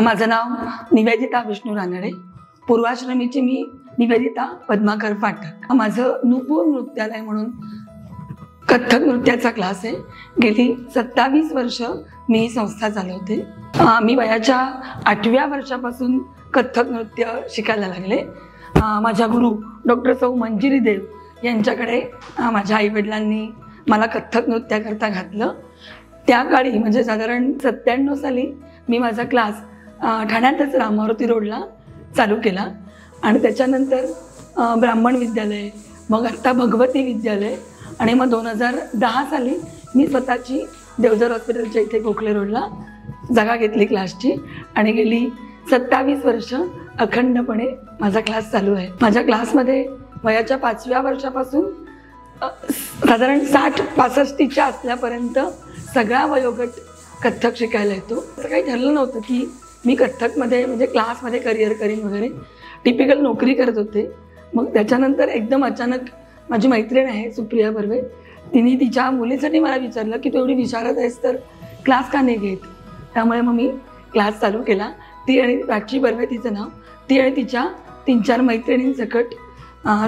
माझं नाव निवेदिता विष्णू रानडे। पूर्वाश्रमीची मी निवेदिता पद्माकर फाटक। माझं नुपूर नृत्यालय म्हणून कथ्थक नृत्याचा क्लास आहे। गेली 27 वर्ष मी ही संस्था चालवते। मी वयाच्या 8व्या वर्षापासून कथ्थक नृत्य शिकायला लागले। माझ्या गुरु डॉक्टर सौ मंजिरी देव यांच्याकडे माझ्या आईवडिलांनी मला कथ्थक नृत्याकरता घातलं। त्या काळी म्हणजे साधारण 97 साली मी माझा क्लास ठाण्यातच रामावती रोडला चालू केला आणि त्याच्यानंतर ब्राह्मण विद्यालय, मग आत्ता भगवती विद्यालय आणि मग 2010 साली मी स्वतःची देवधर हॉस्पिटलच्या इथे गोखले रोडला जागा घेतली क्लासची आणि गेली 27 वर्ष अखंडपणे माझा क्लास चालू आहे। माझ्या क्लासमध्ये वयाच्या 5व्या वर्षापासून साधारण 60-65च्या असल्यापर्यंत सगळा वयोगट कथ्थक शिकायला येतो। असं काही ठरलं नव्हतं की मी कथ्थकमध्ये म्हणजे क्लासमध्ये करिअर करीन वगैरे, टिपिकल नोकरी करत होते। मग त्याच्यानंतर एकदम अचानक माझी मैत्रीण आहे सुप्रिया बर्वे, तिने तिच्या मुलीसाठी मला विचारलं की तू एवढी विचारत आहेस तर क्लास का नाही घेत। त्यामुळे मग मी क्लास चालू केला। ती आणि प्राची बर्वे तिचं नाव, ती आणि तिच्या 3-4 मैत्रिणींसकट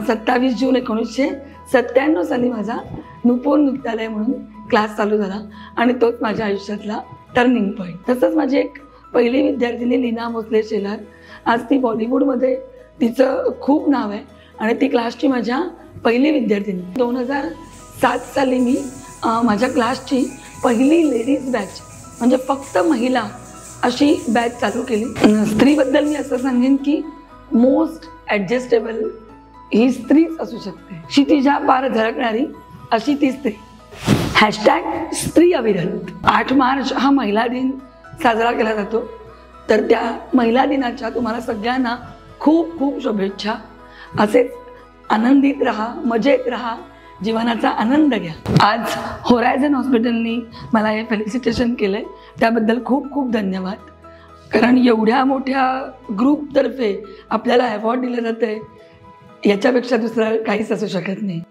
27 जून 1997 साली माझा नुपूर नृत्यालय म्हणून क्लास चालू झाला आणि तोच माझ्या आयुष्यातला टर्निंग पॉईंट। तसंच माझी एक पहिली विद्यार्थिनी लीना भोसले शेलार, आज ती बॉलिवूडमध्ये तिचं खूप नाव आहे आणि ती क्लासची माझ्या पहिली विद्यार्थिनी। 2007 साली मी माझ्या क्लासची पहिली लेडीज बॅच म्हणजे फक्त महिला अशी बॅच चालू केली। स्त्रीबद्दल मी असं सांगेन की मोस्ट ॲडजस्टेबल ही स्त्रीच असू शकते। क्षितिजा पार झळकणारी अशी ती स्त्री। #स्त्री अविरत। 8 मार्च हा महिला दिन साजरा केला जातो, तर त्या महिला दिनाच्या तुम्हाला सगळ्यांना खूप खूप शुभेच्छा। असेच आनंदित राहा, मजेत राहा, जीवनाचा आनंद घ्या। आज होरायझन हॉस्पिटलनी मला हे फेलिसिटेशन केलं आहे, त्याबद्दल खूप खूप धन्यवाद। कारण एवढ्या मोठ्या ग्रुपतर्फे आपल्याला अवॉर्ड दिलं जातं आहे, याच्यापेक्षा दुसरं काहीच असू शकत नाही।